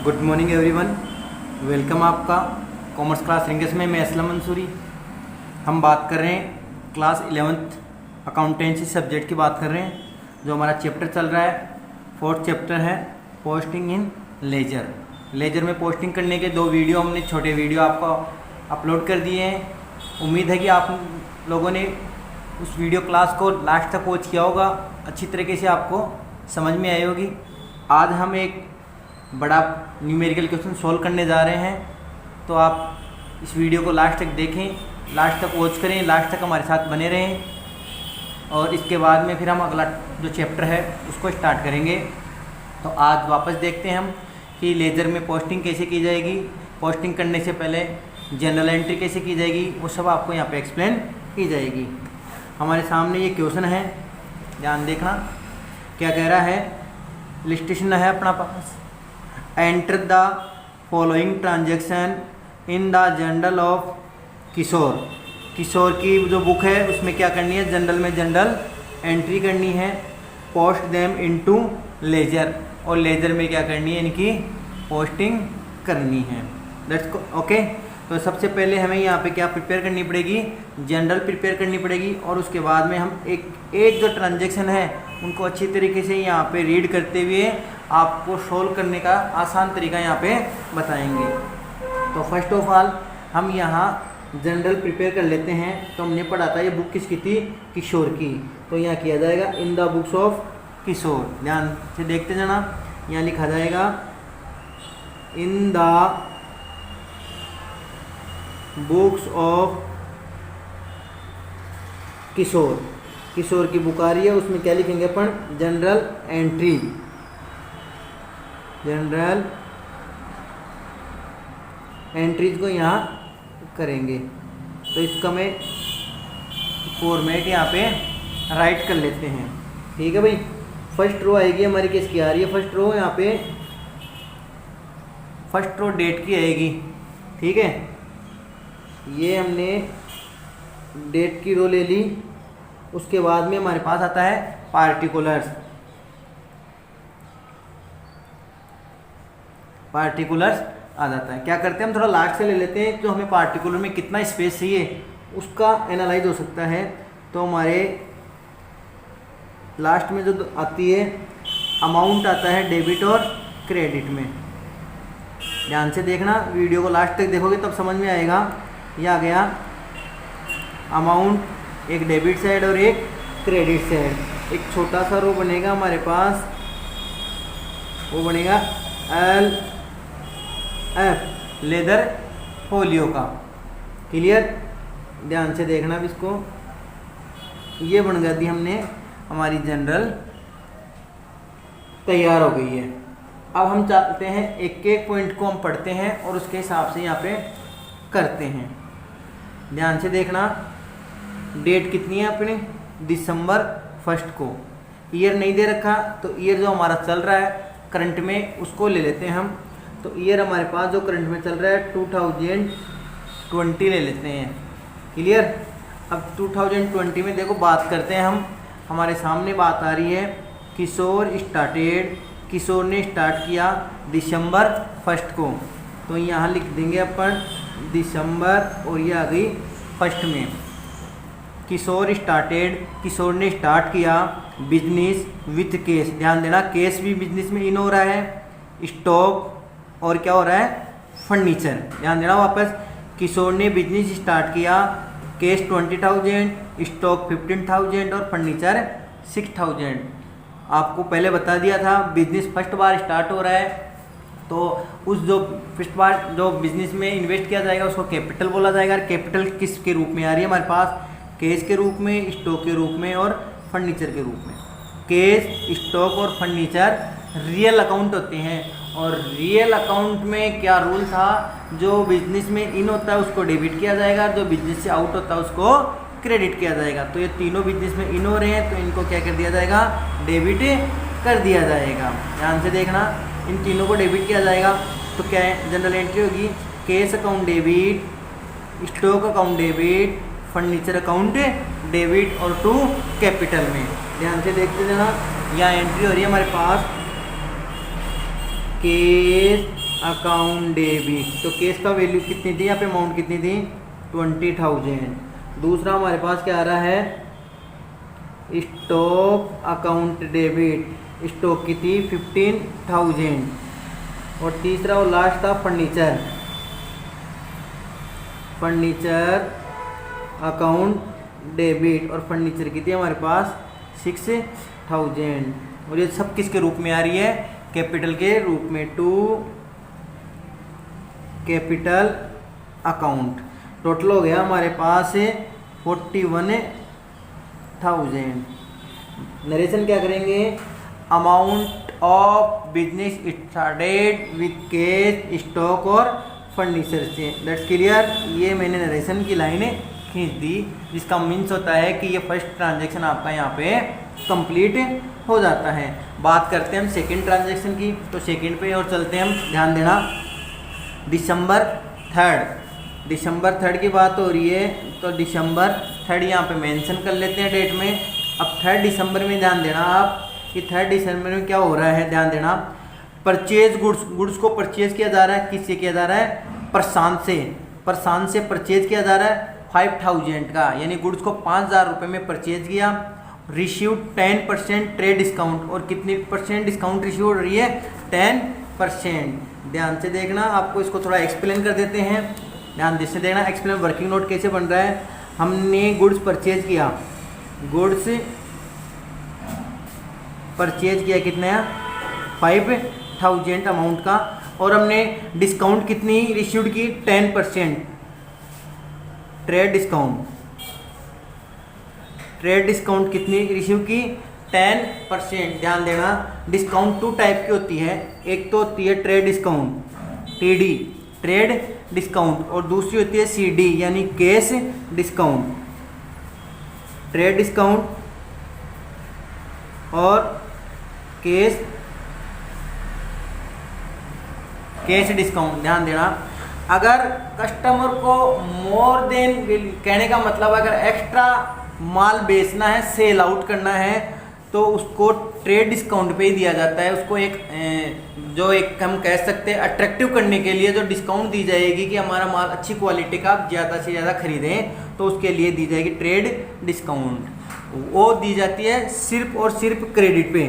Good morning everyone, welcome आपका commerce class rings में। मैं असलम मंसूरी। हम बात कर रहे हैं क्लास 11th अकाउंटेंसी सब्जेक्ट की बात कर रहे हैं। जो हमारा चैप्टर चल रहा है, 4th चैप्टर है पोस्टिंग इन लेजर। लेजर में पोस्टिंग करने के 2 वीडियो हमने छोटे वीडियो आपको अपलोड कर दिए हैं। उम्मीद है कि आप लोगों ने उस वीडियो क्लास को लास्ट तक वॉच किया होगा, अच्छी तरीके से आपको समझ में आई होगी। आज हम एक बड़ा न्यूमेरिकल क्वेश्चन सॉल्व करने जा रहे हैं, तो आप इस वीडियो को लास्ट तक देखें, लास्ट तक वॉच करें, लास्ट तक हमारे साथ बने रहें। और इसके बाद में फिर हम अगला जो चैप्टर है उसको स्टार्ट करेंगे। तो आज वापस देखते हैं हम कि लेजर में पोस्टिंग कैसे की जाएगी, पोस्टिंग करने से पहले जनरल एंट्री कैसे की जाएगी, वो सब आपको यहाँ पे एक्सप्लेन की जाएगी। हमारे सामने ये क्वेश्चन है, ध्यान देखना क्या कह रहा है। लिस्टेशन है अपना पास, enter the following transaction in the journal of Kishore. Kishore की जो बुक है उसमें क्या करनी है, जनरल में जनरल एंट्री करनी है। पोस्ट देम इनटू लेजर, और लेजर में क्या करनी है, इनकी पोस्टिंग करनी है। That's okay. तो सबसे पहले हमें यहाँ पे क्या प्रिपेयर करनी पड़ेगी, जनरल प्रिपेयर करनी पड़ेगी। और उसके बाद में हम एक जो ट्रांजैक्शन है उनको अच्छी तरीके से यहाँ पे रीड करते हुए आपको सोल्व करने का आसान तरीका यहाँ पे बताएंगे। तो फर्स्ट ऑफ ऑल हम यहाँ जनरल प्रिपेयर कर लेते हैं। तो हमने पढ़ा था ये बुक किसकी थी, किशोर की। तो यहाँ किया जाएगा इन द बुक्स ऑफ किशोर। ध्यान से देखते जाना, यहाँ लिखा जाएगा in the books of Kishore. Kishore की बुक आ रही है, उसमें क्या लिखेंगे अपन, जनरल एंट्री। जनरल एंट्रीज को यहाँ करेंगे। तो इसका मैं फॉर्मेट यहाँ पे राइट कर लेते हैं। ठीक है भाई। फर्स्ट रो आएगी हमारी, किसकी आ रही है, फर्स्ट रो यहाँ पे, फर्स्ट रो डेट की आएगी। ठीक है, ये हमने डेट की रो ले ली। उसके बाद में हमारे पास आता है पार्टिकुलर्स। पार्टिकुलर्स आ जाता है। क्या करते हैं हम, थोड़ा लास्ट से ले लेते हैं, जो हमें पार्टिकुलर में कितना स्पेस चाहिए उसका एनालाइज हो सकता है। तो हमारे लास्ट में जो आती है अमाउंट आता है डेबिट और क्रेडिट में। ध्यान से देखना, वीडियो को लास्ट तक देखोगे तब समझ में आएगा। ये आ गया अमाउंट, एक डेबिट साइड और एक क्रेडिट साइड। एक छोटा सा रो बनेगा हमारे पास, वो बनेगा एल एफ, लेदर फोलियो का। क्लियर, ध्यान से देखना अब इसको। ये बन गई, हमने हमारी जनरल तैयार हो गई है। अब हम चाहते हैं एक एक पॉइंट को हम पढ़ते हैं और उसके हिसाब से यहाँ पे करते हैं। ध्यान से देखना, डेट कितनी है अपने, दिसंबर 1 को। ईयर नहीं दे रखा, तो ईयर जो हमारा चल रहा है करंट में उसको ले लेते हैं हम। तो ईयर हमारे पास जो करंट में चल रहा है 2020 ले लेते हैं। क्लियर। अब 2020 में देखो बात करते हैं हम, हमारे सामने बात आ रही है किशोर स्टार्टेड, किशोर ने स्टार्ट किया दिसंबर 1 को। तो यहाँ लिख देंगे अपन दिसंबर, और ये आ गई 1 में। किशोर स्टार्टेड, किशोर ने स्टार्ट किया बिजनेस विथ केस। ध्यान देना, केस भी बिजनेस में इन हो रहा है, स्टॉक और क्या हो रहा है, फर्नीचर। ध्यान देना वापस, किशोर ने बिजनेस स्टार्ट किया, केस 20,000, स्टॉक 15,000 और फर्नीचर 6,000। आपको पहले बता दिया था बिजनेस फर्स्ट बार स्टार्ट हो रहा है, तो उस जो फर्स्ट बार जो बिजनेस में इन्वेस्ट किया जाएगा उसको कैपिटल बोला जाएगा। कैपिटल किस के रूप में आ रही है हमारे पास, केस के रूप में, स्टॉक के रूप में और फर्नीचर के रूप में। केस, स्टॉक और फर्नीचर रियल अकाउंट होते हैं। और रियल अकाउंट में क्या रूल था, जो बिजनेस में इन होता है उसको डेबिट किया जाएगा, जो बिजनेस से आउट होता है उसको क्रेडिट किया जाएगा। तो ये तीनों बिजनेस में इन हो रहे हैं, तो इनको क्या कर दिया जाएगा, डेबिट कर दिया जाएगा। ध्यान से देखना, इन तीनों को डेबिट किया जाएगा। तो क्या है, जनरल एंट्री होगी case account debit, stock account debit, furniture account debit और टू कैपिटल में। ध्यान से देखते जाना, यहाँ एंट्री हो रही है हमारे पास केस अकाउंट डेबिट, तो केस का वैल्यू कितनी थी, यहाँ पे अमाउंट कितनी थी 20,000। दूसरा हमारे पास क्या आ रहा है, स्टॉक अकाउंट डेबिट, स्टॉक की थी 15,000। और तीसरा और लास्ट था फर्नीचर अकाउंट डेबिट, और फर्नीचर की थी हमारे पास 6,000। और ये सब किसके रूप में आ रही है, कैपिटल के रूप में, टू कैपिटल अकाउंट। टोटल हो गया हमारे पास 41,000। नरेशन क्या करेंगे, amount of business started with cash, stock और फर्नीचर से। That's clear. ये मैंने नरेशन की लाइनें खींच दी, जिसका मीन्स होता है कि ये फर्स्ट ट्रांजैक्शन आपका यहाँ पे कंप्लीट हो जाता है। बात करते हैं हम सेकंड ट्रांजैक्शन की, तो सेकंड पे और चलते हैं हम, ध्यान देना। दिसंबर 3 की बात हो रही है, तो दिसंबर 3 यहाँ पे मेंशन कर लेते हैं डेट में। अब 3 दिसंबर में ध्यान देना आप कि 3 दिसंबर में क्या हो रहा है, ध्यान देना। परचेज गुड्स को परचेज किया जा रहा है, किससे किया जा रहा है, प्रशांत से परचेज किया जा रहा है 5,000 का, यानी गुड्स को 5,000 रुपये में परचेज किया। रिसीव 10% ट्रेड डिस्काउंट, और कितनी परसेंट डिस्काउंट रिसीव हो रही है, 10%। ध्यान से देखना, आपको इसको थोड़ा एक्सप्लेन कर देते हैं, ध्यान से देखना। एक्सप्लेन वर्किंग नोट कैसे बन रहा है, हमने गुड्स परचेज किया, कितना 5,000 अमाउंट का, और हमने डिस्काउंट कितनी रिसीव्ड की, 10% ट्रेड डिस्काउंट कितनी रिसीव की, 10%। ध्यान देना, डिस्काउंट 2 टाइप की होती है, एक तो होती है trade discount, TD trade discount, और दूसरी होती है CD यानी कैश डिस्काउंट। ट्रेड डिस्काउंट और कैश डिस्काउंट। ध्यान देना, अगर कस्टमर को मोर देन, कहने का मतलब अगर एक्स्ट्रा माल बेचना है, सेल आउट करना है, तो उसको ट्रेड डिस्काउंट पे ही दिया जाता है। उसको एक हम कह सकते हैं अट्रैक्टिव करने के लिए जो डिस्काउंट दी जाएगी कि हमारा माल अच्छी क्वालिटी का आप ज़्यादा से ज़्यादा खरीदें, तो उसके लिए दी जाएगी ट्रेड डिस्काउंट। वो दी जाती है सिर्फ और सिर्फ क्रेडिट पे,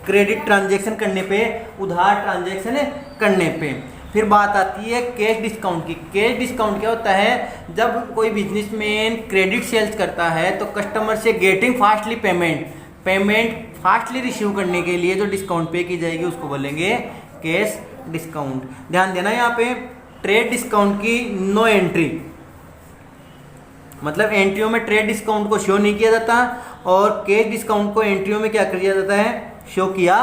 क्रेडिट ट्रांजैक्शन करने पे, उधार ट्रांजैक्शन करने पे। फिर बात आती है कैश डिस्काउंट की। कैश डिस्काउंट क्या होता है, जब कोई बिजनेसमैन क्रेडिट सेल्स करता है तो कस्टमर से getting fastly payment fastly receive करने के लिए जो डिस्काउंट पे की जाएगी उसको बोलेंगे कैश डिस्काउंट। ध्यान देना, यहाँ पे ट्रेड डिस्काउंट की नो एंट्री, मतलब एंट्रियों में ट्रेड डिस्काउंट को शो नहीं किया जाता, और कैश डिस्काउंट को एंट्रियों में क्या किया जाता है, शो किया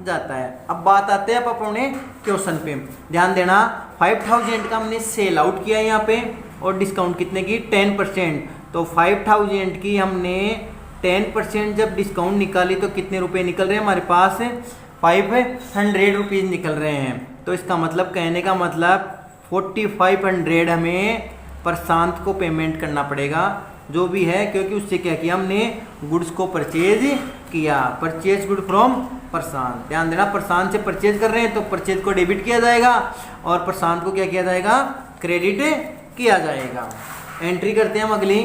जाता है। अब बात आते हैं अपने क्वेश्चन पे, ध्यान देना। 5,000 का हमने सेल आउट किया यहाँ पे, और डिस्काउंट कितने की, 10%। तो 5,000 की हमने 10% जब डिस्काउंट निकाली तो कितने रुपए निकल रहे हैं हमारे पास, 500 रुपीज़ निकल रहे हैं। तो इसका मतलब, कहने का मतलब 4,500 हमें प्रशांत को पेमेंट करना पड़ेगा, जो भी है, क्योंकि उससे क्या किया, हमने गुड्स को परचेज किया, परचेज गुड फ्रॉम प्रशांत। ध्यान देना, प्रशांत से परचेज कर रहे हैं तो परचेज को डेबिट किया जाएगा, और प्रशांत को क्या किया जाएगा, क्रेडिट किया जाएगा। एंट्री करते हैं हम अगली।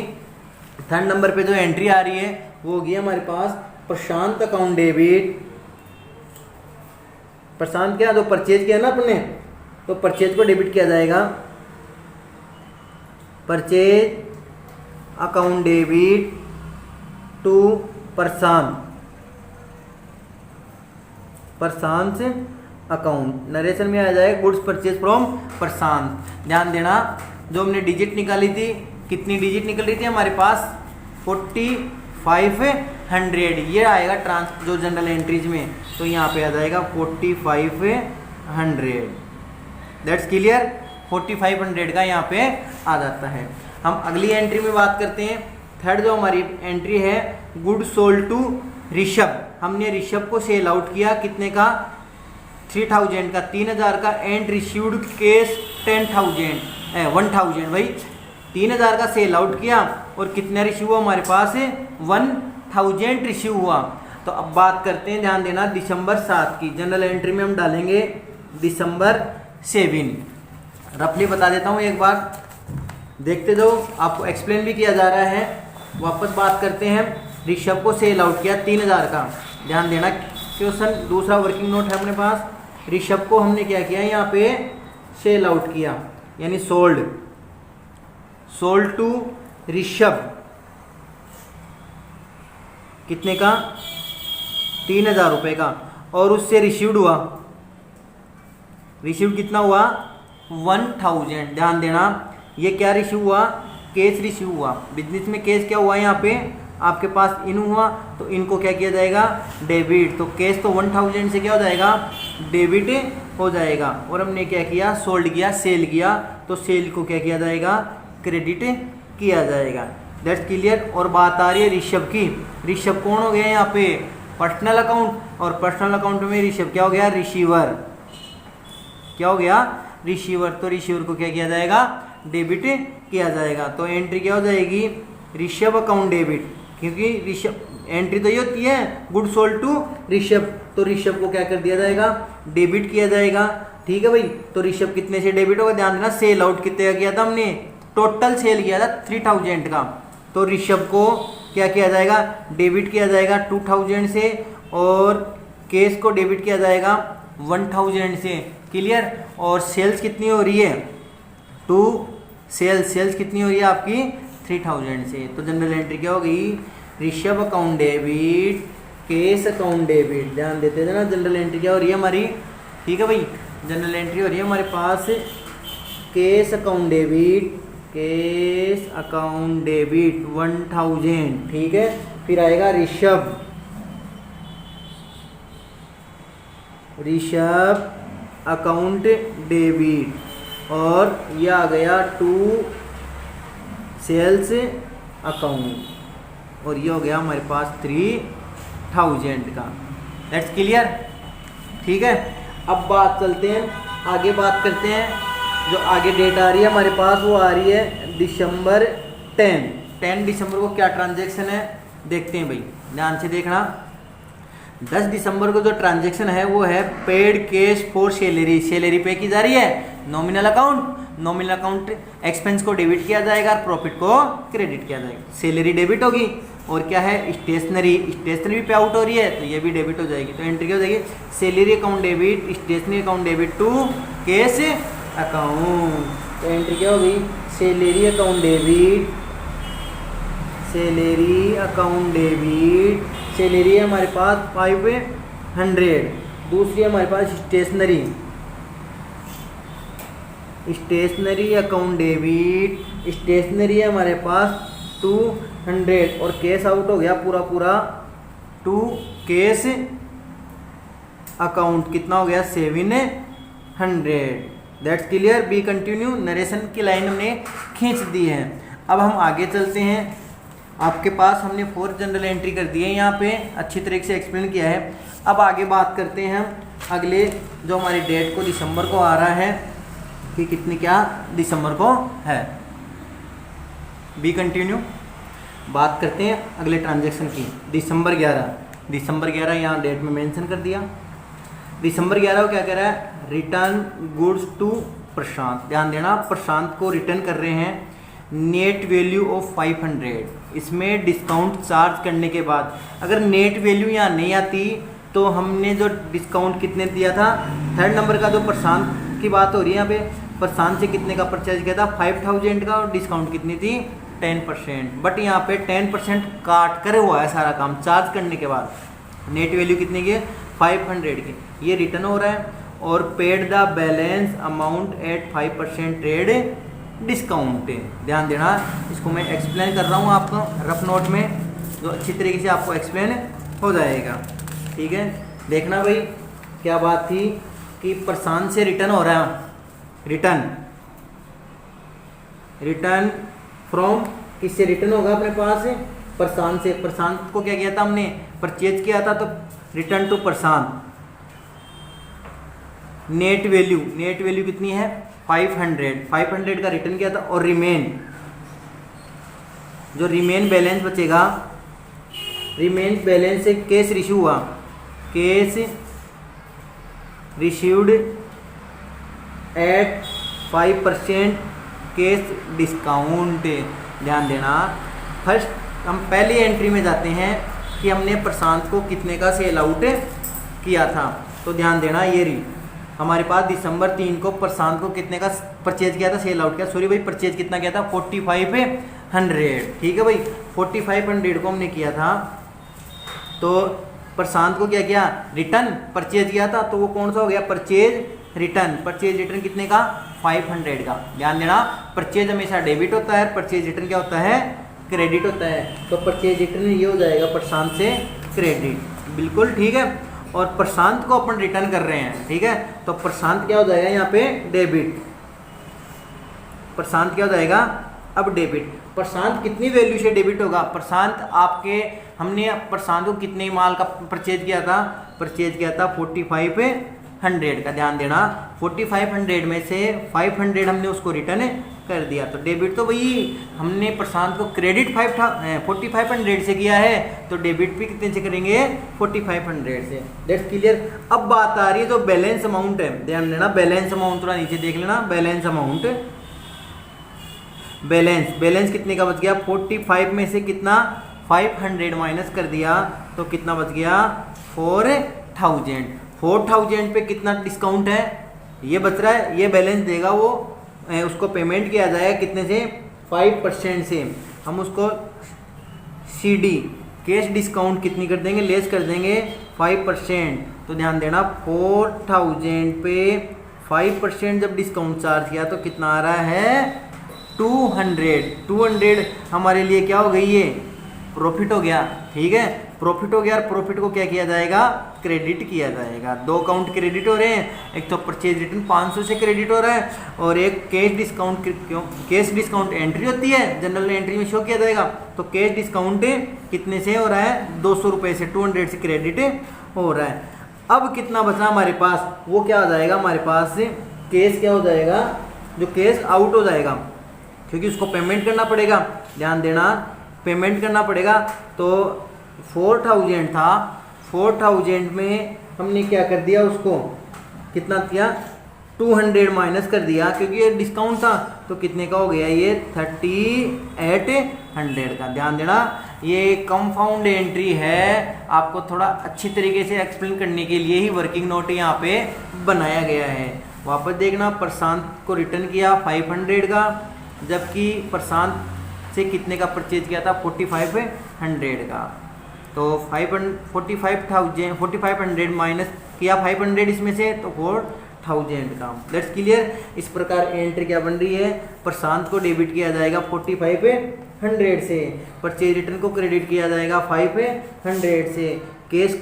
3rd नंबर पे जो एंट्री आ रही है वो होगी हमारे पास प्रशांत अकाउंट डेबिट। प्रशांत क्या, जो परचेज किया ना अपने, तो परचेज को डेबिट किया जाएगा, purchase account debit to Prashant account. Narration में आ जाएगा गुड्स परचेज फ्रॉम प्रशांत। ध्यान देना, जो हमने डिजिट निकाली थी, कितनी डिजिट निकल रही थी हमारे पास, 4,500। ये आएगा जो जनरल एंट्रीज में, तो यहाँ पे आ जाएगा 4,500। दैट्स क्लियर, 4,500 का यहाँ पे आ जाता है। हम अगली एंट्री में बात करते हैं। 3rd जो हमारी एंट्री है, गुड सोल्ड टू ऋषभ। हमने ऋषभ को सेल आउट किया, कितने का, 3,000 का, 3,000 का, एंड रिसीव्ड कैश 1,000 भाई 3,000 का सेल आउट किया, और कितना रिसीव हुआ हमारे पास, 1,000 रिसीव हुआ। तो अब बात करते हैं, ध्यान देना, दिसंबर 7 की जनरल एंट्री में हम डालेंगे दिसंबर 7। रफली बता देता हूँ एक बार, देखते जाओ, आपको एक्सप्लेन भी किया जा रहा है। वापस बात करते हैं। ऋषभ को सेल आउट किया 3000 का, ध्यान देना। क्वेश्चन दूसरा वर्किंग नोट है अपने पास। ऋषभ को हमने क्या किया, यहाँ पे सेल आउट किया, यानी सोल्ड टू ऋषभ, कितने का, 3000 रुपये का। और उससे रिसीव्ड हुआ, रिसीव्ड कितना हुआ, 1000। ध्यान देना, ये क्या रिसीव हुआ, कैश रिसीव हुआ। बिजनेस में कैश क्या हुआ, यहाँ पे आपके पास इन हुआ, तो इनको क्या किया जाएगा, डेबिट। तो कैश तो 1000 से क्या हो जाएगा, डेबिट हो जाएगा। और हमने क्या किया, सोल्ड किया, सेल किया, तो सेल को क्या किया जाएगा, क्रेडिट किया जाएगा। That's clear. और बात आ रही है ऋषभ की। ऋषभ कौन हो गया यहाँ पे, पर्सनल अकाउंट, और पर्सनल अकाउंट में ऋषभ क्या हो गया, रिसीवर। क्या हो गया, रिसीवर। तो रिसीवर को क्या किया जाएगा, डेबिट किया जाएगा। तो एंट्री क्या हो जाएगी, ऋषभ अकाउंट डेबिट, क्योंकि ऋषभ एंट्री तो ये होती है गुड सोल्ड टू ऋषभ, तो ऋषभ को क्या कर दिया जाएगा, डेबिट किया जाएगा। ठीक है भाई। तो ऋषभ कितने से डेबिट होगा, ध्यान देना। सेल आउट कितने का किया था हमने, टोटल सेल किया था 3000 का, तो ऋषभ को क्या किया जाएगा, डेबिट किया जाएगा 2000 से, और कैश को डेबिट किया जाएगा 1000 से। क्लियर। और सेल्स कितनी हो रही है, सेल्स कितनी हो रही है आपकी, 3000 से। तो जनरल एंट्री क्या हो गई, Rishabh account debit, cash account debit. ध्यान देते थे ना, जनरल एंट्री क्या हो रही है हमारी। ठीक है भाई, जनरल एंट्री हो रही है हमारे पास cash account debit, cash account debit 1000। ठीक है। फिर आएगा ऋषभ अकाउंट डेबिट, और ये आ गया टू सेल्स अकाउंट, और ये हो गया हमारे पास 3000 का। That's clear. ठीक है। अब बात चलते हैं आगे, बात करते हैं। जो आगे डेट आ रही है हमारे पास, वो आ रही है दिसंबर 10 दिसंबर को क्या ट्रांजैक्शन है, देखते हैं भाई, ध्यान से देखना। 10 दिसंबर को जो ट्रांजैक्शन है वो है पेड कैश फॉर सैलरी पे की जा रही है। नॉमिनल अकाउंट एक्सपेंस को डेबिट किया जाएगा और प्रॉफिट को क्रेडिट किया जाएगा। सैलरी डेबिट होगी, और क्या है, स्टेशनरी भी पे आउट हो रही है, तो ये भी डेबिट हो जाएगी। तो एंट्री क्या हो जाएगी, salary account debit, stationery account debit to cash account. तो एंट्री क्या होगी, सैलरी अकाउंट डेबिट, सैलरी है हमारे पास 500, दूसरी है हमारे पास स्टेशनरी अकाउंट डेबिट, स्टेशनरी है हमारे पास 200, और कैश आउट हो गया पूरा टू कैश अकाउंट, कितना हो गया 700। That's clear. B continue. Narration की लाइन हमने खींच दी है। अब हम आगे चलते हैं। आपके पास हमने 4 जनरल एंट्री कर दी है, यहाँ पे अच्छी तरीके से एक्सप्लेन किया है। अब आगे बात करते हैं हम अगले, जो हमारी डेट को दिसंबर को आ रहा है कि कितनी क्या दिसंबर को है। B continue. बात करते हैं अगले ट्रांजैक्शन की। दिसंबर 11 यहाँ डेट में मेंशन कर दिया। दिसंबर 11 को क्या कह रहा है, रिटर्न गुड्स टू प्रशांत। ध्यान देना, प्रशांत को रिटर्न कर रहे हैं नेट वैल्यू ऑफ 500। इसमें डिस्काउंट चार्ज करने के बाद अगर नेट वैल्यू यहाँ नहीं आती तो हमने जो डिस्काउंट कितने दिया था, 3rd नंबर का जो प्रशांत की बात हो रही है यहाँ पे, प्रशांत से कितने का परचेज किया था 5000 का, और डिस्काउंट कितनी थी 10%। बट यहाँ पे 10% काट कर हुआ है सारा काम चार्ज करने के बाद। नेट वैल्यू कितने की, 500 की। ये रिटर्न हो रहा है, और paid the balance amount at 5% trade discount. ध्यान देना, इसको मैं एक्सप्लेन कर रहा हूँ आपको रफ नोट में, जो अच्छी तरीके से आपको एक्सप्लेन हो जाएगा। ठीक है। देखना भाई, क्या बात थी कि प्रशांत से रिटर्न हो रहा है, रिटर्न फ्रॉम, किससे रिटर्न होगा अपने पास, प्रशांत से। प्रशांत को क्या किया था हमने, परचेज किया था, तो return to Prashant. Net value कितनी है 500 का रिटर्न किया था, और जो रिमेन बैलेंस बचेगा, रिमेन बैलेंस से कैश रिसीव हुआ, cash received at 5% cash discount. ध्यान देना, फर्स्ट हम पहली एंट्री में जाते हैं कि हमने प्रशांत को कितने का सेल आउट किया था। तो ध्यान देना, ये रही हमारे पास दिसंबर 3 को प्रशांत को कितने का परचेज किया था, सेल आउट किया, सॉरी भाई परचेज कितना किया था 4500। ठीक है भाई, 4500 को हमने किया था। तो प्रशांत को क्या किया, रिटर्न परचेज किया था, तो वो कौन सा हो गया, परचेज रिटर्न। परचेज रिटर्न कितने का, 500 का। ध्यान देना, परचेज हमेशा डेबिट होता है, परचेज रिटर्न क्या होता है, क्रेडिट होता है। तो परचेज रिटर्न ये हो जाएगा प्रशांत से क्रेडिट, बिल्कुल ठीक है। और प्रशांत को अपन रिटर्न कर रहे हैं, ठीक है, तो प्रशांत क्या हो जाएगा यहाँ पे, डेबिट। प्रशांत क्या हो जाएगा, अब डेबिट। प्रशांत कितनी वैल्यू से डेबिट होगा, प्रशांत आपके, हमने प्रशांत को कितने माल का परचेज किया था, परचेज किया था 4500 का। ध्यान देना, 4500 में से 500 हमने उसको रिटर्न कर दिया, तो डेबिट तो वही हमने प्रशांत को क्रेडिट 4500 से किया है, तो डेबिट भी कितने से करेंगे, 4500 से। That's clear. अब बात आ रही है जो बैलेंस अमाउंट है, ध्यान देना, बैलेंस अमाउंट थोड़ा नीचे देख लेना, बैलेंस अमाउंट, बैलेंस कितने का बच गया, 45 में से कितना 500 माइनस कर दिया, तो कितना बच गया 4000। 4000 पे कितना डिस्काउंट है, ये बच रहा है, ये बैलेंस देगा वो, उसको पेमेंट किया जाएगा कितने से, 5% से। हम उसको CD कैश डिस्काउंट कितनी कर देंगे, लेस कर देंगे 5%। तो ध्यान देना, 4000 पे 5% जब डिस्काउंट चार्ज किया तो कितना आ रहा है, 200 हमारे लिए क्या हो गई, ये प्रॉफिट हो गया। ठीक है, प्रॉफिट हो गया, और प्रॉफिट को क्या किया जाएगा, क्रेडिट किया जाएगा। दो अकाउंट क्रेडिट हो रहे हैं, एक तो परचेज रिटर्न 500 से क्रेडिट हो रहा है, और एक कैश डिस्काउंट। क्यों, कैश डिस्काउंट एंट्री होती है, जनरल एंट्री में शो किया जाएगा, तो कैश डिस्काउंट कितने से हो रहा है, 200 रुपये से, 200 से क्रेडिट हो रहा है। अब कितना बचा हमारे पास, वो क्या आ जाएगा हमारे पास, कैश क्या हो जाएगा, जो कैश आउट हो जाएगा, क्योंकि उसको पेमेंट करना पड़ेगा। ध्यान देना, पेमेंट करना पड़ेगा। तो 4000 था, 4000 में हमने क्या कर दिया, उसको कितना किया, 200 माइनस कर दिया, क्योंकि ये डिस्काउंट था, तो कितने का हो गया, ये 3800 का। ध्यान देना, ये कंपाउंड एंट्री है, आपको थोड़ा अच्छी तरीके से एक्सप्लेन करने के लिए ही वर्किंग नोट यहाँ पे बनाया गया है। वापस देखना, प्रशांत को रिटर्न किया 500 का, जबकि प्रशांत से कितने का परचेज किया था, 4500 का। तो 4500 माइनस किया 500 इसमें से, तो 4000 का। That's clear. इस प्रकार एंट्री क्या बन रही है, प्रशांत को डेबिट किया जाएगा 4500 से, परचेज रिटर्न को क्रेडिट किया जाएगा 500 से, कैश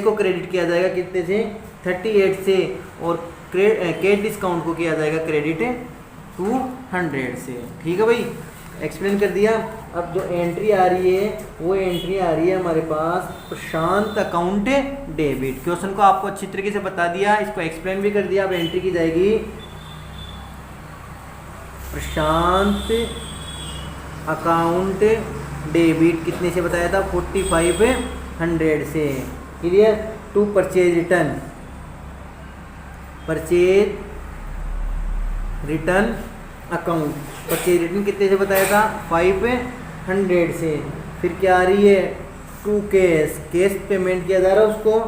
को क्रेडिट किया जाएगा कितने से, 38 से, और कैश डिस्काउंट को किया जाएगा क्रेडिट 200 से। ठीक है भाई, एक्सप्लेन कर दिया। अब जो एंट्री आ रही है, वो एंट्री आ रही है हमारे पास प्रशांत अकाउंट डेबिट। क्वेश्चन को आपको अच्छी तरीके से बता दिया, इसको एक्सप्लेन भी कर दिया। अब एंट्री की जाएगी प्रशांत अकाउंट डेबिट, कितने से बताया था, 4500 से। Clear. To purchase return, purchase return account, purchase return कितने से बताया था, 500 से। फिर क्या आ रही है, टू कैश पेमेंट किया जा रहा है उसको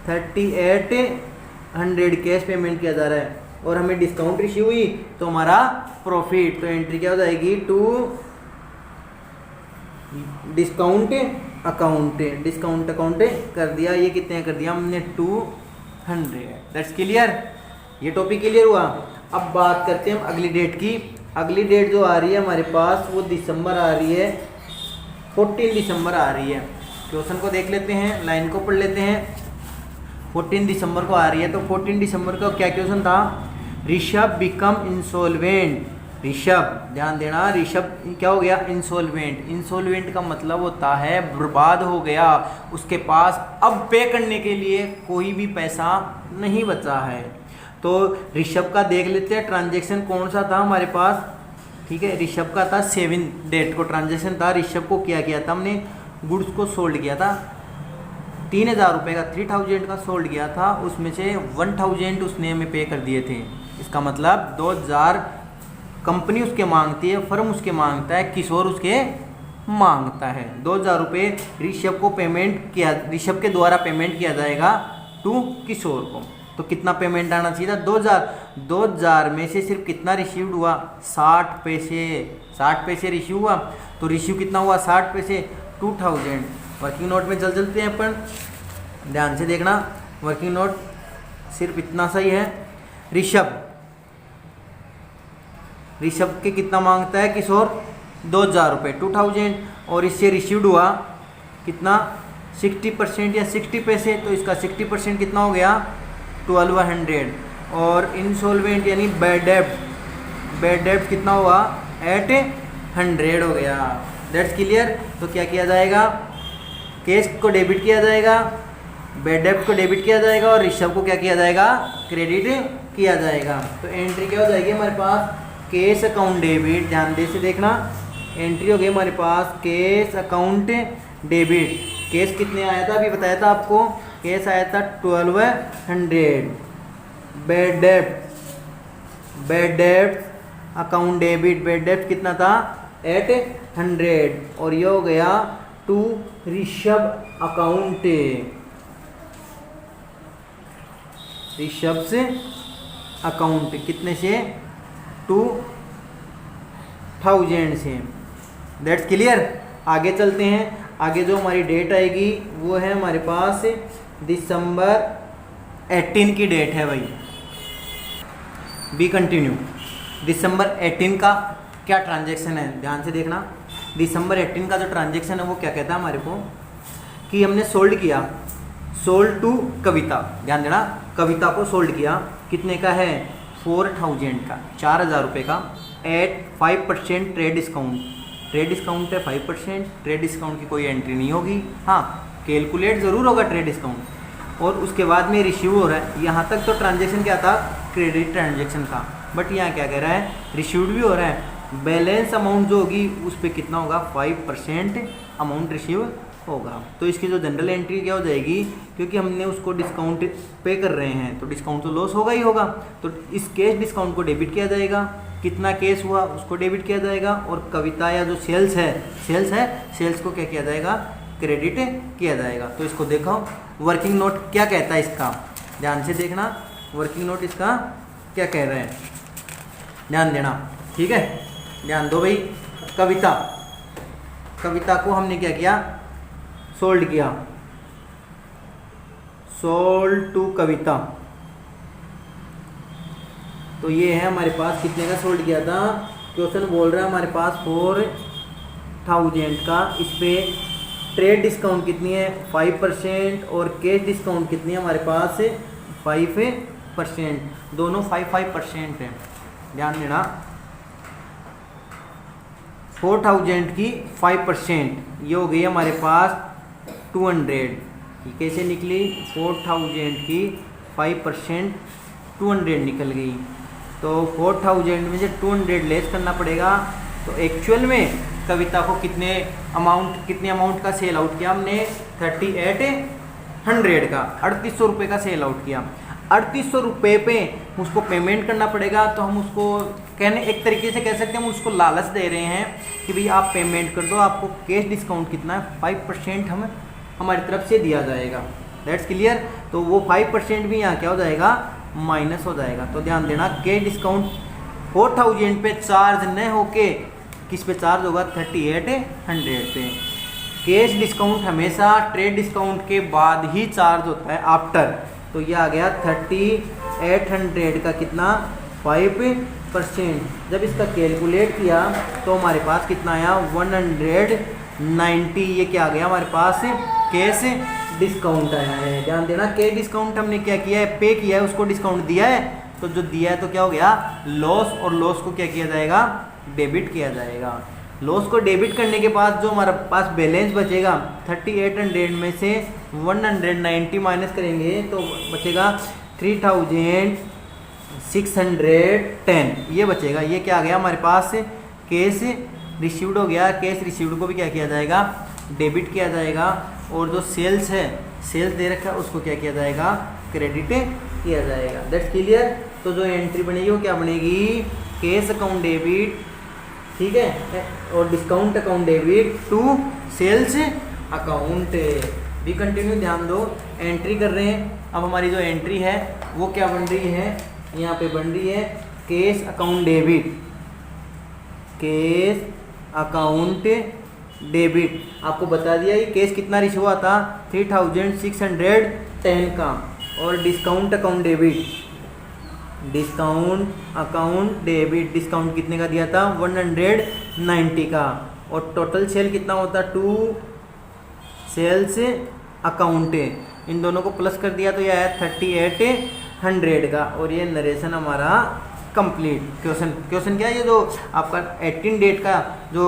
3800 कैश पेमेंट किया जा रहा है, और हमें डिस्काउंट रिसीव हुई तो हमारा प्रॉफिट। तो एंट्री क्या हो जाएगी, टू डिस्काउंट अकाउंट कर दिया। ये कितने कर दिया हमने, 200। That's clear. ये टॉपिक क्लियर हुआ। अब बात करते हैं हम अगली डेट की। अगली डेट जो आ रही है हमारे पास, वो दिसंबर आ रही है, 14 दिसंबर आ रही है। क्वेश्चन को देख लेते हैं, लाइन को पढ़ लेते हैं। 14 दिसंबर को आ रही है, तो 14 दिसंबर का क्या क्वेश्चन था, ऋषभ बिकम इंसॉल्वेंट। ऋषभ, ध्यान देना, ऋषभ क्या हो गया, इंसॉल्वेंट। इंसॉल्वेंट का मतलब होता है बर्बाद हो गया, उसके पास अब पे करने के लिए कोई भी पैसा नहीं बचा है। तो ऋषभ का देख लेते हैं, ट्रांजैक्शन कौन सा था हमारे पास। ठीक है, ऋषभ का था 7 डेट को ट्रांजैक्शन था। ऋषभ को क्या किया था हमने, गुड्स को सोल्ड किया था 3000 रुपये का, 3000 का सोल्ड किया था, उसमें से 1000 उसने हमें पे कर दिए थे। इसका मतलब 2000 कंपनी उसके मांगती है, फर्म उसके मांगता है, किशोर उसके मांगता है। 2000 रुपये ऋषभ के द्वारा पेमेंट किया जाएगा टू किशोर को। तो कितना पेमेंट आना चाहिए था? 2000 में से सिर्फ कितना रिसीव्ड हुआ? 60 पैसे। 60 पैसे रिसीव हुआ, तो रिसीव कितना हुआ? 60 पैसे, 2000। वर्किंग नोट में चलते हैं अपन, ध्यान से देखना। वर्किंग नोट सिर्फ इतना सा ही है। ऋषभ के कितना मांगता है किशोर? 2000 रुपये, 2000, और इससे रिसीव्ड हुआ कितना? 60% या 60 पैसे। तो इसका 60% कितना हो गया? 1200। और इंसॉल्वेंट यानी बैड डेब्ट कितना हुआ? 800 हो गया। That's clear. तो क्या किया जाएगा? कैश को डेबिट किया जाएगा, बैड डेब्ट को डेबिट किया जाएगा, और ऋषभ को क्या किया जाएगा? क्रेडिट किया जाएगा। तो एंट्री क्या हो जाएगी हमारे पास? Cash account debit. ध्यान दे से देखना, एंट्री हो गई हमारे पास कैश अकाउंट डेबिट। कैश कितने आया था? अभी बताया था आपको, कैश आया था 1200। बैड डेब्ट अकाउंट डेबिट, बैड डेब्ट कितना था? 800, और ये हो गया टू ऋषभ अकाउंट, ऋषभ से अकाउंट कितने से? 2000 से। That's clear. आगे चलते हैं। आगे जो हमारी डेट आएगी वो है हमारे पास दिसंबर 18 की डेट है भाई। B continue. दिसंबर 18 का क्या ट्रांजैक्शन है? ध्यान से देखना। दिसंबर 18 का जो ट्रांजैक्शन है वो क्या कहता है हमारे को कि हमने सोल्ड किया, सोल्ड टू कविता। ध्यान देना, कविता को सोल्ड किया। कितने का है? 4000 का, 4000 रुपये का, at 5% trade discount. Trade discount है 5%। ट्रेड डिस्काउंट की कोई एंट्री नहीं होगी, हाँ कैलकुलेट ज़रूर होगा ट्रेड डिस्काउंट। और उसके बाद में रिसीव हो रहा है। यहाँ तक तो ट्रांजैक्शन क्या था? क्रेडिट ट्रांजैक्शन का। बट यहाँ क्या कह रहा है? रिसीव्ड भी हो रहा है। बैलेंस अमाउंट जो होगी उस पर कितना होगा? 5% अमाउंट रिसीव होगा। तो इसकी जो जनरल एंट्री क्या हो जाएगी? क्योंकि हमने उसको डिस्काउंट पे कर रहे हैं तो डिस्काउंट तो लॉस होगा ही होगा। तो इस कैश डिस्काउंट को डेबिट किया जाएगा। कितना केस हुआ उसको डेबिट किया जाएगा, और कविता या जो सेल्स है सेल्स को क्या किया जाएगा? क्रेडिट किया जाएगा। तो इसको देखो, वर्किंग नोट क्या कहता है इसका, ध्यान से देखना। वर्किंग नोट इसका क्या कह रहे हैं, ध्यान देना, ठीक है। ध्यान दो भाई। कविता को हमने क्या किया? सोल्ड किया, सोल्ड टू कविता। तो ये है हमारे पास कितने का सोल्ड किया था? क्वेश्चन बोल रहा है हमारे पास 4000 का। इस पे ट्रेड डिस्काउंट कितनी है? 5%, और कैश डिस्काउंट कितनी है हमारे पास? 5%। दोनों 5% है। ध्यान देना, 4000 की 5% ये हो गई हमारे पास 200। ये कैसे निकली? 4000 की 5% 200 निकल गई। तो 4000 में से 200 लेस करना पड़ेगा। तो एक्चुअल में कविता को कितने अमाउंट का सेल आउट किया हमने? 3800 का, 3800 रुपये का सेल आउट किया। 3800 रुपये पे उसको पेमेंट करना पड़ेगा। तो हम उसको कहने एक तरीके से कह सकते हैं, हम उसको लालच दे रहे हैं कि भाई आप पेमेंट कर दो, आपको कैश डिस्काउंट कितना है? 5% हमें हमारी तरफ से दिया जाएगा। That's clear. तो वो 5% भी यहाँ क्या हो जाएगा? माइनस हो जाएगा। तो ध्यान देना, कैश डिस्काउंट 4000 पे चार्ज न होके किस पे चार्ज होगा? 3800 पे। कैश डिस्काउंट हमेशा ट्रेड डिस्काउंट के बाद ही चार्ज होता है, आफ्टर। तो ये आ गया 3800 का कितना? 5%। जब इसका कैलकुलेट किया तो हमारे पास कितना आया? 190। ये क्या आ गया हमारे पास? कैश डिस्काउंट आया है। ध्यान देना, कैश डिस्काउंट हमने क्या किया है? पे किया है, उसको डिस्काउंट दिया है। तो जो दिया है तो क्या हो गया? लॉस। और लॉस को क्या किया जाएगा? डेबिट किया जाएगा। लॉस को डेबिट करने के बाद जो हमारे पास बैलेंस बचेगा 3800 में से 190 माइनस करेंगे तो बचेगा 3610 ये बचेगा। ये क्या आ गया हमारे पास? कैश रिसीव्ड हो गया। कैश रिसीव्ड को भी क्या किया जाएगा? डेबिट किया जाएगा। और जो सेल्स दे रखा है उसको क्या किया जाएगा? क्रेडिट किया जाएगा। That's clear. तो तो जो एंट्री बनेगी वो क्या बनेगी, कैश अकाउंट डेबिट, ठीक है, और discount account debit to sales account. भी कंटिन्यू ध्यान दो, एंट्री कर रहे हैं। अब हमारी जो एंट्री है वो क्या बन रही है, यहाँ पे बन रही है cash account debit, cash account debit. आपको बता दिया कि कैश कितना रिसीव हुआ था 3610 का, और discount account debit, discount account debit, discount कितने का दिया था 190 का, और टोटल सेल कितना होता 2 सेल्स अकाउंट, इन दोनों को प्लस कर दिया तो यह है 3800 का। और ये नरेशन हमारा कंप्लीट। क्वेश्चन क्या है, ये जो आपका 18 डेट का जो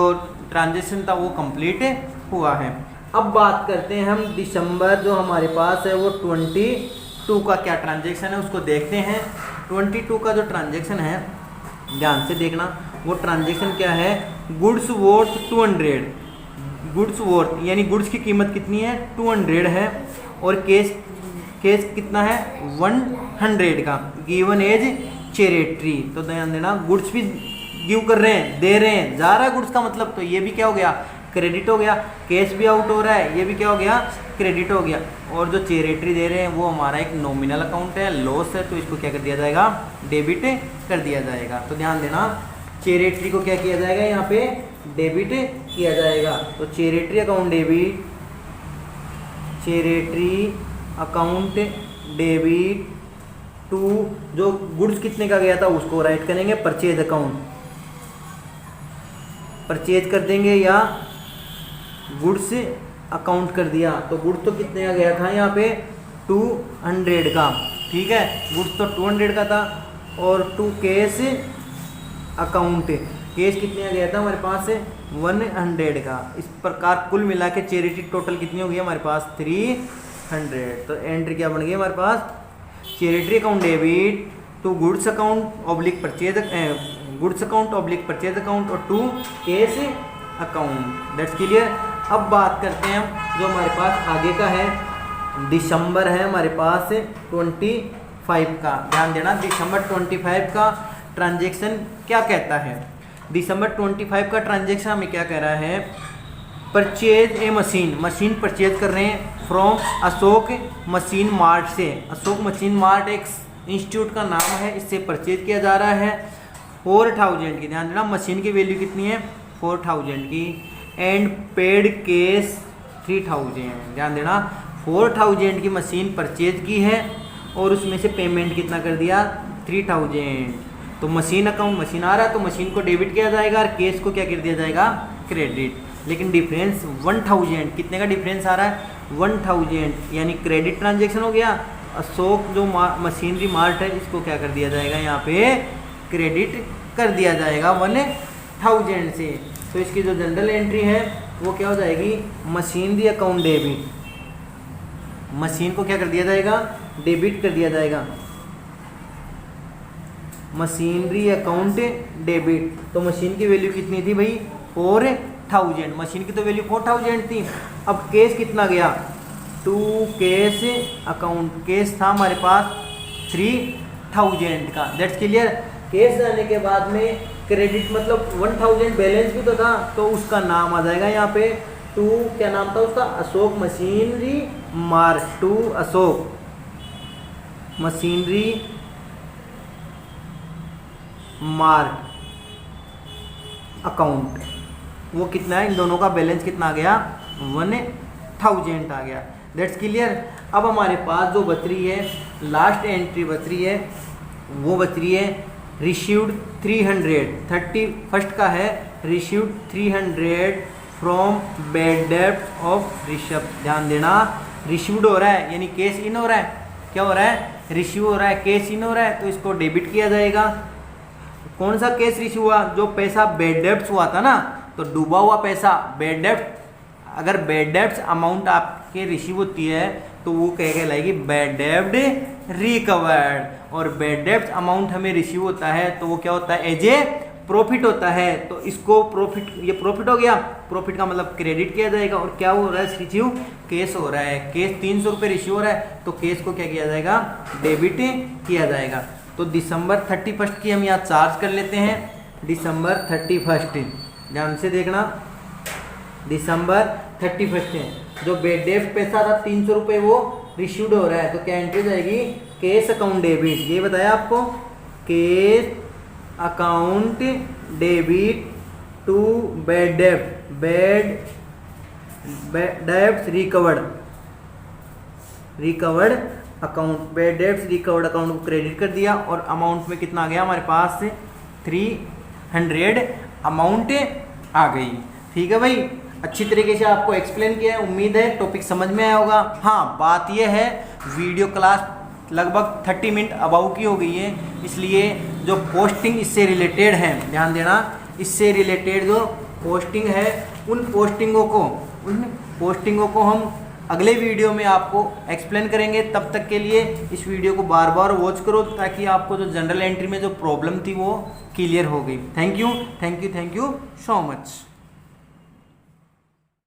ट्रांजेक्शन था वो कंप्लीट हुआ है। अब बात करते हैं हम दिसंबर, जो हमारे पास है वो 22 का क्या ट्रांजेक्शन है उसको देखते हैं। 22 का जो ट्रांजेक्शन है ध्यान से देखना, वो ट्रांजेक्शन क्या है, गुड्स वर्थ 200, गुड्स वर्थ यानी गुड्स की कीमत कितनी है 200 है, और केस कितना है 100 का, गिवन एज चैरिटी। तो ध्यान देना, गुड्स भी गिव कर रहे हैं, दे रहे हैं, जा रहा है गुड्स का मतलब, तो ये भी क्या हो गया क्रेडिट हो गया। कैश भी आउट हो रहा है, ये भी क्या हो गया क्रेडिट हो गया। और जो चैरिटी दे रहे हैं वो हमारा एक नॉमिनल अकाउंट है, लॉस है, तो इसको क्या कर दिया जाएगा डेबिट कर दिया जाएगा। तो ध्यान देना, चैरिटी को क्या किया जाएगा यहाँ पे डेबिट किया जाएगा। तो charity account debit, charity account debit to, जो गुड्स कितने का गया था उसको राइट करेंगे परचेज अकाउंट, परचेज कर देंगे, या गुड्स अकाउंट कर दिया। तो गुड्स तो कितने का गया था यहाँ पे 200 का, ठीक है, गुड्स तो 200 का था, और टू कैश अकाउंट, कैश कितने का गया था हमारे पास 100 का। इस प्रकार कुल मिला के चैरिटी टोटल कितनी होगी हमारे पास 300। तो एंट्री क्या बन गई हमारे पास, charity account debit to goods account oblique purchase, goods account oblique purchase account, और to cash account. That's clear. अब बात करते हैं हम जो हमारे पास आगे का है, दिसंबर है हमारे पास 25 का। ध्यान देना, दिसंबर 25 का ट्रांजेक्शन क्या कहता है। दिसंबर 25 का ट्रांजेक्शन हमें क्या कह रहा है, purchase a machine, machine purchase कर रहे हैं फ्रॉम अशोक मशीन मार्ट से। अशोक मशीन मार्ट एक इंस्टीट्यूट का नाम है, इससे परचेज किया जा रहा है 4000 की। ध्यान देना, मशीन की वैल्यू कितनी है 4000 की, एंड पेड कैश 3000। ध्यान देना, 4000 की मशीन परचेज की है और उसमें से पेमेंट कितना कर दिया 3000। तो मशीन अकाउंट, मशीन आ रहा है तो मशीन को डेबिट किया जाएगा, और कैश को क्या कर दिया जाएगा क्रेडिट। लेकिन डिफरेंस 1000, कितने का डिफरेंस आ रहा है 1000, यानी क्रेडिट ट्रांजेक्शन हो गया। अशोक जो मशीनरी मार्ट है इसको क्या कर दिया जाएगा यहाँ पे क्रेडिट कर दिया जाएगा 1000 से। तो इसकी जो जनरल एंट्री है वो क्या हो जाएगी, मशीनरी अकाउंट डेबिट, मशीन को क्या कर दिया जाएगा डेबिट कर दिया जाएगा, मशीनरी अकाउंट डेबिट। तो मशीन की वैल्यू कितनी थी भाई 4000, मशीन की तो वैल्यू 4000 थी। अब कैश कितना गया, टू कैश अकाउंट, कैश था हमारे पास 3000 का। That's clear. कैश जाने के बाद में क्रेडिट मतलब 1000 बैलेंस भी तो था, तो उसका नाम आ जाएगा यहाँ पे टू, क्या नाम था उसका, Ashok machinery mart, to Ashok machinery mart account. वो कितना है, इन दोनों का बैलेंस कितना आ गया 1000 आ गया। That's clear. अब हमारे पास जो बच रही है, लास्ट एंट्री बच रही है, वो बच रही है रिसीव्ड 300, 31 का है, रिसीव्ड 300 फ्रॉम बैड डेब्ट ऑफ ऋषभ। ध्यान देना, रिसीव्ड हो रहा है यानी कैश इन हो रहा है, क्या हो रहा है रिसीव हो रहा है, कैश इन हो रहा है, तो इसको डेबिट किया जाएगा। कौन सा कैश रिसीव हुआ, जो पैसा बैड डेब्ट हुआ था ना, तो डूबा हुआ पैसा बैड डेब्ट, अगर बैड डेब्ट अमाउंट आपके रिसीव होती है तो वो क्या कहलाएगी बैड डेब्ट रिकवर्ड, और बैड डेब्ट अमाउंट हमें रिसीव होता है तो वो क्या होता है एज ए प्रॉफिट होता है। तो इसको प्रॉफिट, ये प्रॉफिट हो गया, प्रॉफिट का मतलब क्रेडिट किया जाएगा। और क्या हो रहा है रिसीव, कैश हो रहा है, कैश 300 रुपये रिसीव हो रहा है, तो कैश को क्या किया जाएगा डेबिट किया जाएगा। तो दिसंबर 31 की हम यहाँ चार्ज कर लेते हैं। दिसंबर 31, ध्यान से देखना, दिसंबर 31 है। जो बेड डेफ पैसा था 300 रुपये वो रिसीव्ड हो रहा है, तो क्या एंट्री जाएगी, कैश अकाउंट डेबिट। ये बताया आपको, cash account debit to bad debt, bad debts recovered account, bad debts recovered account को क्रेडिट कर दिया और अमाउंट में कितना आ गया हमारे पास 300 अमाउंट आ गई। ठीक है भाई, अच्छी तरीके से आपको एक्सप्लेन किया है, उम्मीद है टॉपिक समझ में आया होगा। हाँ, बात यह है वीडियो क्लास लगभग 30 मिनट अबाउ की हो गई है, इसलिए जो पोस्टिंग इससे रिलेटेड है, ध्यान देना, इससे रिलेटेड जो पोस्टिंग है उन पोस्टिंगों को हम अगले वीडियो में आपको एक्सप्लेन करेंगे। तब तक के लिए इस वीडियो को बार बार वॉच करो ताकि आपको जो जनरल एंट्री में जो प्रॉब्लम थी वो क्लियर हो गई। Thank you so much.